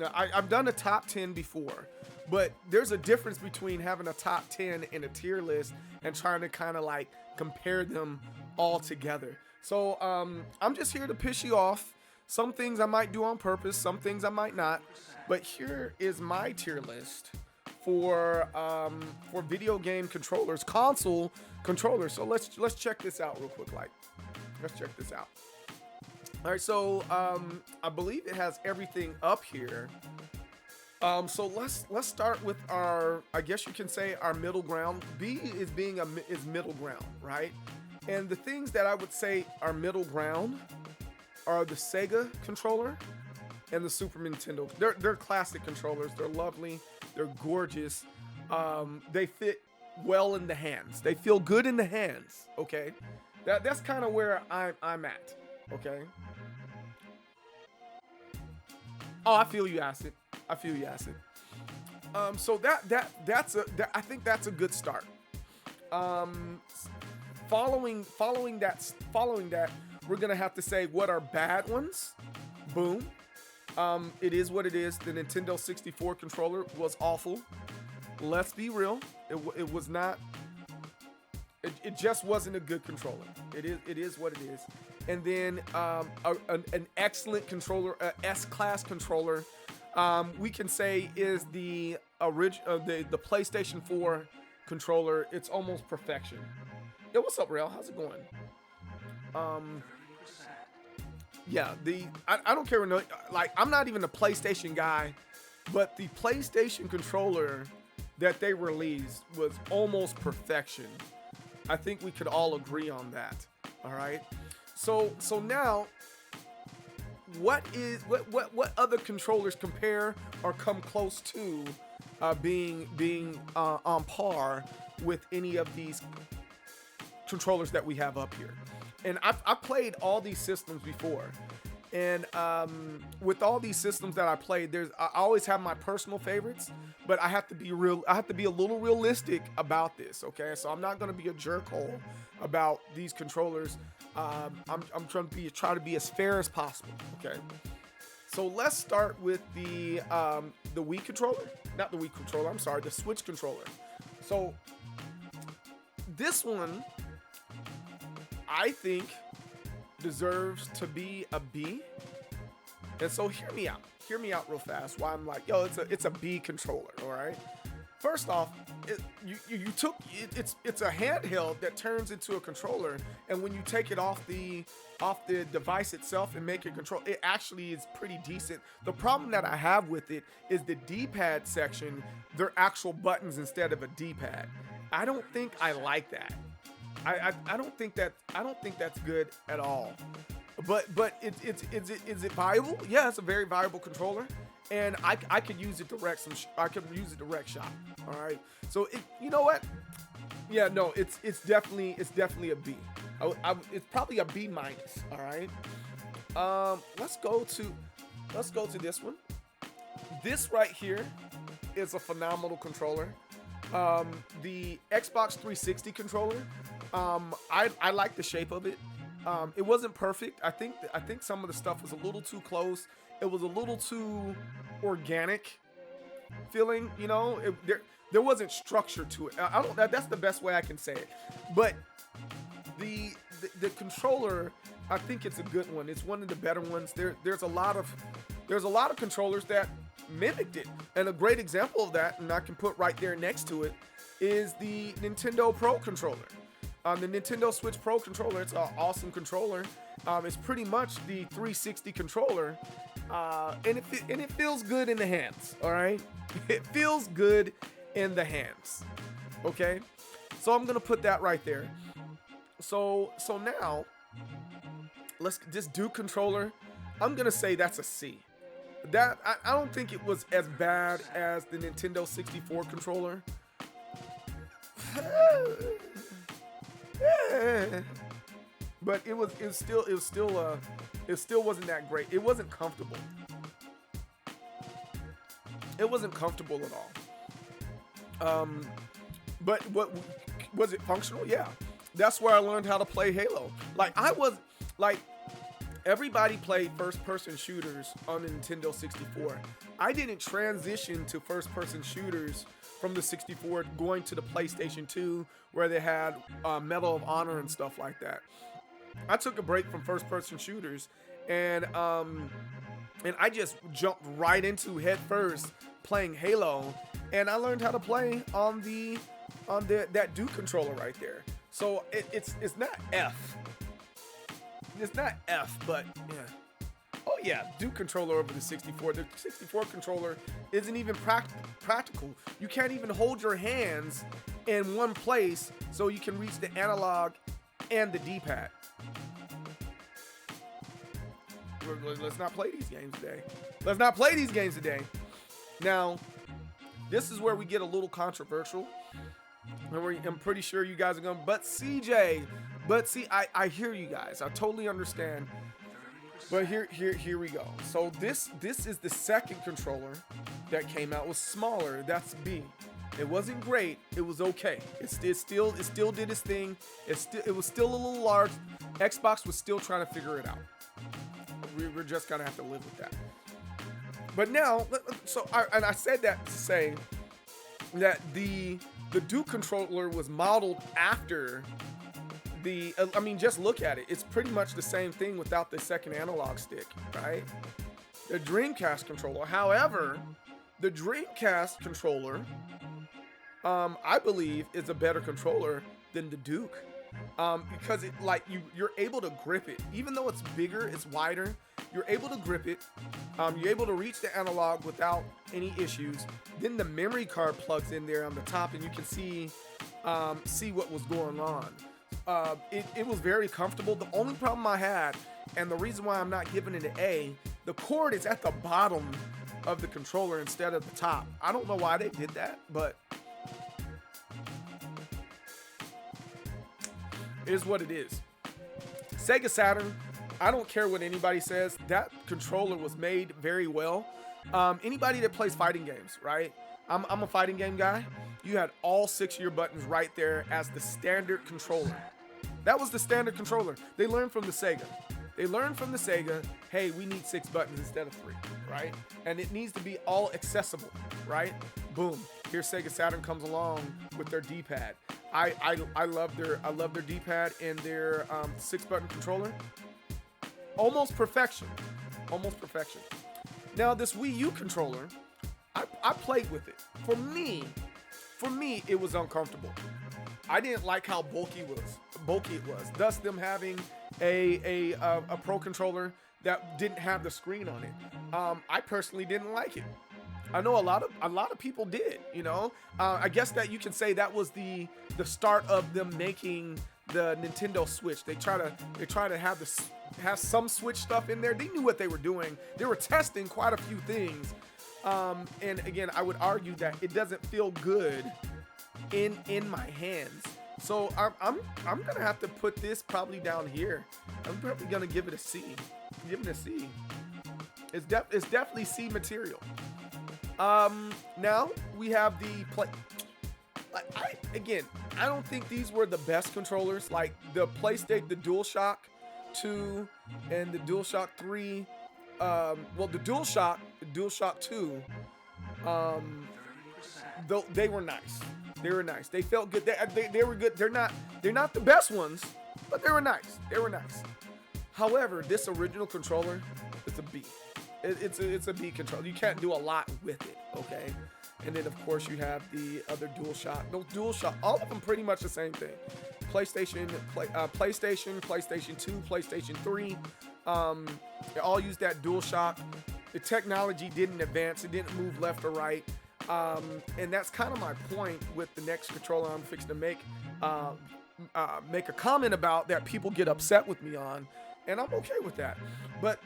Now, I've done a top 10 before, but there's a difference between having a top 10 and a tier list and trying to kind of like compare them all together. So I'm just here to piss you off. Some things I might do on purpose, some things I might not. But here is my tier list for video game controllers, console controllers. So let's check this out real quick. Let's check this out. All right, so I believe it has everything up here. So let's start with our, I guess you can say, our middle ground. B is middle ground, right? And the things that I would say are middle ground are the Sega controller and the Super Nintendo. They're classic controllers. They're lovely. They're gorgeous. They fit well in the hands. They feel good in the hands. Okay, that's kind of where I'm at. Okay. Oh, I feel you, Acid. I feel you, Acid. So I think that's a good start. Following that, we're gonna have to say what are bad ones. Boom. It is what it is. The Nintendo 64 controller was awful. Let's be real. It was not. It just wasn't a good controller. It is what it is. And then an excellent controller, S-class controller, we can say is the PlayStation 4 controller. It's almost perfection. Yo, what's up, Rail? How's it going? Yeah, I don't care. Like, I'm not even a PlayStation guy, but the PlayStation controller that they released was almost perfection. I think we could all agree on that. All right. So now, what other controllers compare or come close to being on par with any of these controllers that we have up here? And I've played all these systems before, and with all these systems that I played, I always have my personal favorites, but I have to be real. I have to be a little realistic about this. Okay, so I'm not gonna be a jerkhole about these controllers. I'm trying to be as fair as possible. Okay, so let's start with the Wii controller, not the Wii controller. I'm sorry, the Switch controller. So this one, I think, deserves to be a B. And so hear me out real fast why I'm like, yo, it's a B controller. All right, first off, it's a handheld that turns into a controller, and when you take it off the device itself and make it control, it actually is pretty decent. The problem that I have with it is the D-pad section, they're actual buttons instead of a D-pad. I don't think I like that. I don't think that's good at all. But is it viable? Yeah, it's a very viable controller, and I could use it to wreck shop. All right. So you know what? Yeah, no, it's definitely a B. It's probably a B minus. All right. Let's go to this one. This right here is a phenomenal controller. The Xbox 360 controller. I like the shape of it. It wasn't perfect. I think some of the stuff was a little too close. It was a little too organic feeling, you know. There wasn't structure to it. That's the best way I can say it. But the controller, I think it's a good one. It's one of the better ones. There's a lot of controllers that mimicked it, and a great example of that, and I can put right there next to it, is the Nintendo Pro controller. The Nintendo Switch Pro controller, it's an awesome controller. It's pretty much the 360 controller, and it feels good in the hands. All right, it feels good in the hands. Okay, so I'm gonna put that right there. So now let's just do controller. I'm gonna say that's a C. That I don't think it was as bad as the Nintendo 64 controller. But it still wasn't that great. It wasn't comfortable. It wasn't comfortable at all. But what was it functional? Yeah. That's where I learned how to play Halo. Everybody played first-person shooters on the Nintendo 64. I didn't transition to first-person shooters from the 64 going to the PlayStation 2 where they had Medal of Honor and stuff like that. I took a break from first-person shooters, and I just jumped right into head first playing Halo, and I learned how to play on that Duke controller right there. So it's not F. It's not F, but yeah. Oh yeah, Duke controller over the 64. The 64 controller isn't even practical. You can't even hold your hands in one place so you can reach the analog and the D-pad. Let's not play these games today. Let's not play these games today. Now, this is where we get a little controversial. I'm pretty sure you guys are going, but CJ, I hear you guys. I totally understand. But here we go. So this is the second controller that came out. It was smaller. That's B. It wasn't great. It was okay. It still did its thing. It was still a little large. Xbox was still trying to figure it out. We're just gonna have to live with that. But now, I said that to say that the Duke controller was modeled after just look at it. It's pretty much the same thing without the second analog stick, right? The Dreamcast controller. However, the Dreamcast controller, I believe, is a better controller than the Duke. Because you're able to grip it. Even though it's bigger, it's wider, you're able to grip it. You're able to reach the analog without any issues. Then the memory card plugs in there on the top, and you can see what was going on. It was very comfortable. The only problem I had, and the reason why I'm not giving it an A, the cord is at the bottom of the controller instead of the top. I don't know why they did that, but it is what it is. Sega Saturn, I don't care what anybody says, that controller was made very well. Anybody that plays fighting games, right? I'm a fighting game guy. You had all 6 of your buttons right there as the standard controller. That was the standard controller. They learned from the Sega. Hey, we need 6 buttons instead of 3, right? And it needs to be all accessible, right? Boom. Here Sega Saturn comes along with their D-pad. I love their D-pad and their 6-button controller. Almost perfection. Now this Wii U controller, I played with it. For me, it was uncomfortable. I didn't like how bulky it was. Thus, them having a Pro controller that didn't have the screen on it. I personally didn't like it. I know a lot of people did. You know, I guess that you can say that was the start of them making the Nintendo Switch. They try to have some Switch stuff in there. They knew what they were doing. They were testing quite a few things. And again, I would argue that it doesn't feel good in my hands. So I'm gonna have to put this probably down here. I'm probably gonna give it a C. Give it a C. It's definitely C material. Now we have the play. I don't think these were the best controllers. Like the PlayStation, the DualShock 2 and the DualShock 3. The DualShock 2. They were nice. They felt good. They were good. They're not the best ones, but they were nice. However, this original controller is a B. It's a B controller. You can't do a lot with it, okay? And then of course you have the other DualShock. No DualShock. All of them pretty much the same thing. PlayStation 2, PlayStation 3. They all use that DualShock. The technology didn't advance. It didn't move left or right. And that's kind of my point with the next controller I'm fixing to make a comment about that people get upset with me on, and I'm okay with that. But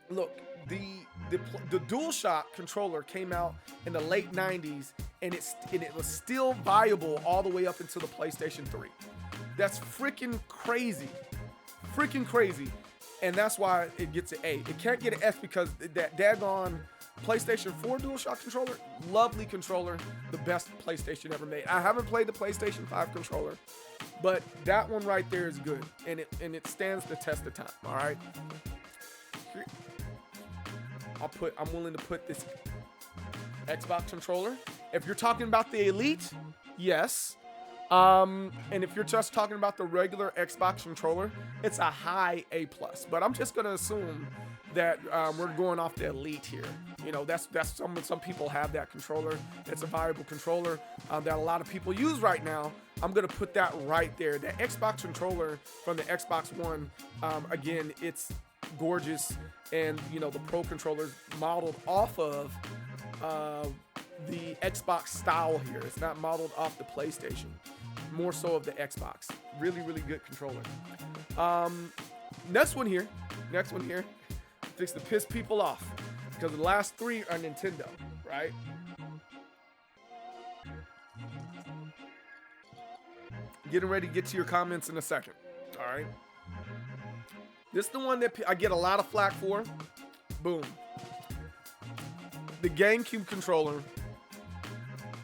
look, the DualShock controller came out in the late 90s, and it was still viable all the way up until the PlayStation 3. That's freaking crazy. And that's why it gets an A. It can't get an S because that daggone PlayStation 4 DualShock controller, lovely controller, the best PlayStation ever made. I haven't played the PlayStation 5 controller, but that one right there is good, and it stands the test of time. All right, I'm willing to put this Xbox controller. If you're talking about the Elite, yes. And if you're just talking about the regular Xbox controller, it's a high A+. But I'm just gonna assume that we're going off the Elite here. You know, that's some people have that controller. It's a viable controller that a lot of people use right now. I'm gonna put that right there. The Xbox controller from the Xbox One, again, it's gorgeous, and you know the Pro controller's modeled off of the Xbox style here. It's not modeled off the PlayStation, more so of the Xbox. Really, really good controller. Next one here, fix to piss people off because the last three are Nintendo, right? Getting ready to get to your comments in a second. All right. This is the one that I get a lot of flack for. Boom. The GameCube controller.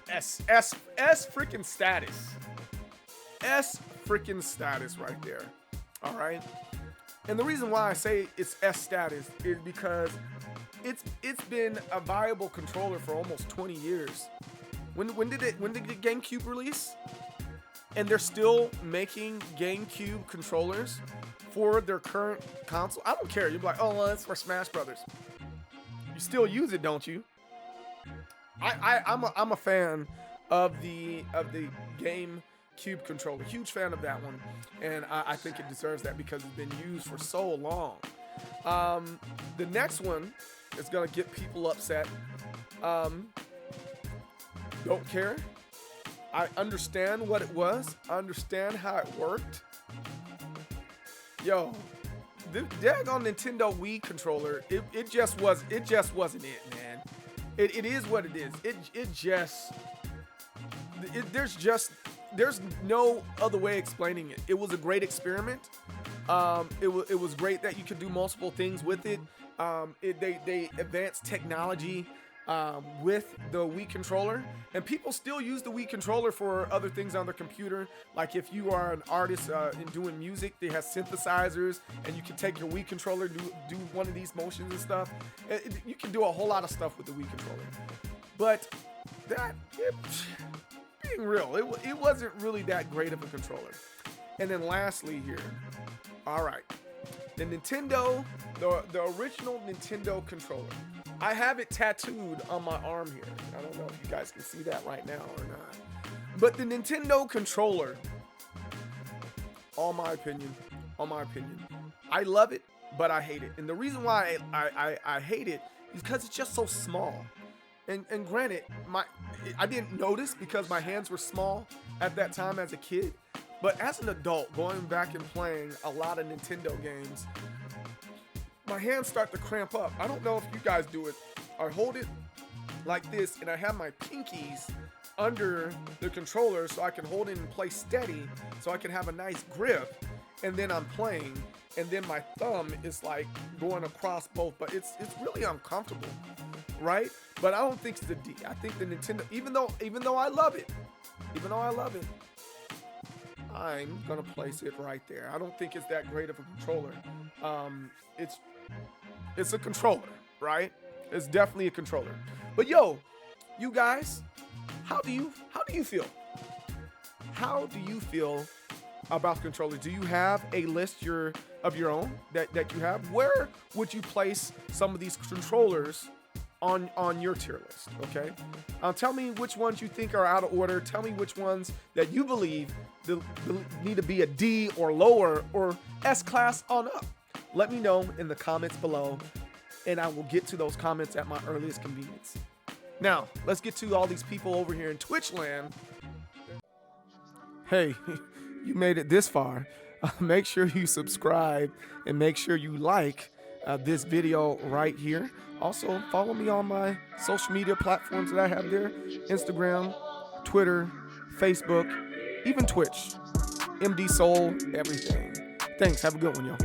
S freaking status. S freaking status right there. All right. And the reason why I say it's S status is because it's been a viable controller for almost 20 years. When did the GameCube release? And they're still making GameCube controllers for their current console. I don't care. You're like, oh, well, it's for Smash Brothers. You still use it, don't you? I'm a fan of the GameCube controller. Huge fan of that one, and I think it deserves that because it's been used for so long. The next one is gonna get people upset. Don't care. I understand what it was. I understand how it worked. Yo, the daggone Nintendo Wii controller, it just wasn't it, man. It is what it is. There's no other way explaining it. It was a great experiment. It was great that you could do multiple things with it. They advanced technology with the Wii controller, and people still use the Wii controller for other things on their computer. Like if you are an artist in doing music, they have synthesizers, and you can take your Wii controller, do one of these motions and stuff. You can do a whole lot of stuff with the Wii controller. But being real, it wasn't really that great of a controller. And then lastly here, all right, the Nintendo, the original Nintendo controller. I have it tattooed on my arm here. I don't know if you guys can see that right now or not. But the Nintendo controller, all my opinion, I love it, but I hate it. And the reason why I hate it is because it's just so small. And granted, I didn't notice because my hands were small at that time as a kid. But as an adult, going back and playing a lot of Nintendo games, my hands start to cramp up. I don't know if you guys do it. I hold it like this, and I have my pinkies under the controller so I can hold it in place steady, so I can have a nice grip, and then I'm playing, and then my thumb is like going across both, but it's really uncomfortable, right? But I don't think it's the D. I think the Nintendo, even though I love it, I'm gonna place it right there. I don't think it's that great of a controller. It's a controller, right? It's definitely a controller. But yo, you guys, how do you feel? How do you feel about controllers? Do you have a list of your own that you have? Where would you place some of these controllers on your tier list? Okay, tell me which ones you think are out of order. Tell me which ones that you believe need to be a D or lower or S class on up. Let me know in the comments below, and I will get to those comments at my earliest convenience. Now, let's get to all these people over here in Twitch land. Hey, you made it this far. Make sure you subscribe and make sure you like this video right here. Also, follow me on my social media platforms that I have there. Instagram, Twitter, Facebook, even Twitch. MD Soul, everything. Thanks. Have a good one, y'all.